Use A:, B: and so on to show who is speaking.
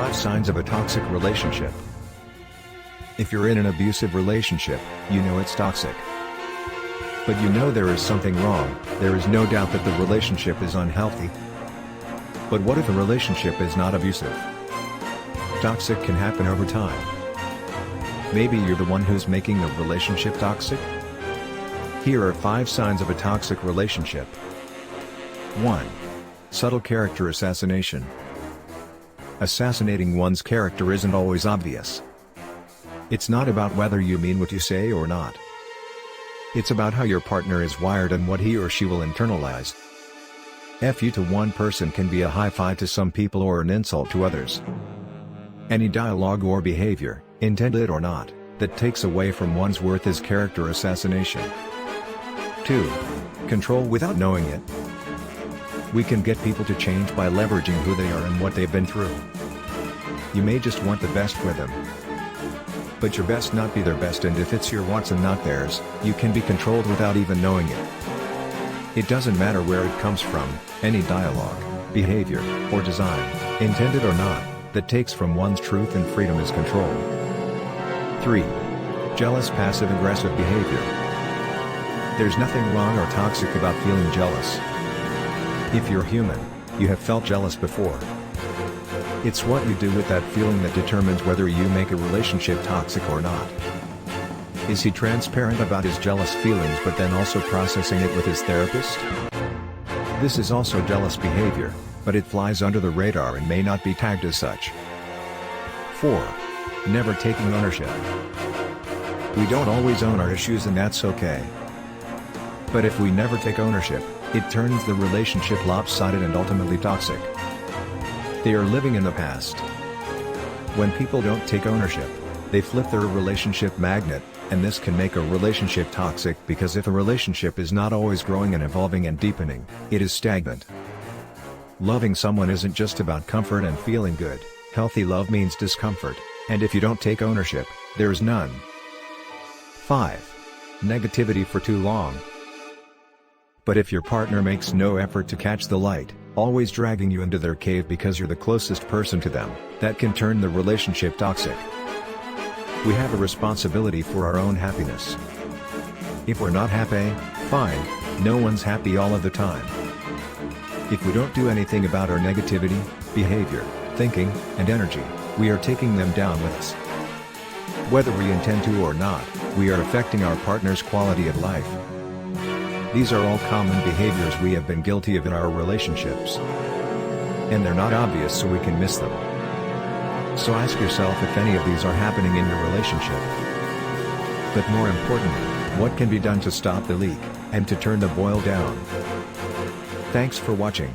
A: 5 signs of a toxic relationship. If you're in an abusive relationship, you know it's toxic. But you know there is something wrong. There is no doubt that the relationship is unhealthy. But what if a relationship is not abusive? Toxic can happen over time. Maybe you're the one who's making the relationship toxic? Here are 5 signs of a toxic relationship. 1. Subtle character assassination. Assassinating one's character isn't always obvious. It's not about whether you mean what you say or not. It's about how your partner is wired and what he or she will internalize. You to one person can be a high five to some people or an insult to others. Any dialogue or behavior, intended or not, that takes away from one's worth is character assassination. 2. Control without knowing it. We can get people to change by leveraging who they are and what they've been through. You may just want the best for them, but your best not be their best, and if it's your wants and not theirs, you can be controlled without even knowing it. It doesn't matter where it comes from, any dialogue, behavior, or design, intended or not, that takes from one's truth and freedom is control. 3. Jealous passive-aggressive behavior. There's nothing wrong or toxic about feeling jealous. If you're human, you have felt jealous before. It's what you do with that feeling that determines whether you make a relationship toxic or not. Is he transparent about his jealous feelings but then also processing it with his therapist? This is also jealous behavior, but it flies under the radar and may not be tagged as such. 4. Never taking ownership. We don't always own our issues, and that's okay. But if we never take ownership, it turns the relationship lopsided and ultimately toxic. They are living in the past. When people don't take ownership, they flip their relationship magnet, and this can make a relationship toxic because if a relationship is not always growing and evolving and deepening, it is stagnant. Loving someone isn't just about comfort and feeling good. Healthy love means discomfort, and if you don't take ownership, there is none. 5. Negativity for too long. But if your partner makes no effort to catch the light, always dragging you into their cave because you're the closest person to them, that can turn the relationship toxic. We have a responsibility for our own happiness. If we're not happy, fine, no one's happy all of the time. If we don't do anything about our negativity, behavior, thinking, and energy, we are taking them down with us. Whether we intend to or not, we are affecting our partner's quality of life. These are all common behaviors we have been guilty of in our relationships. And they're not obvious, so we can miss them. So ask yourself if any of these are happening in your relationship. But more importantly, what can be done to stop the leak, and to turn the boil down? Thanks for watching.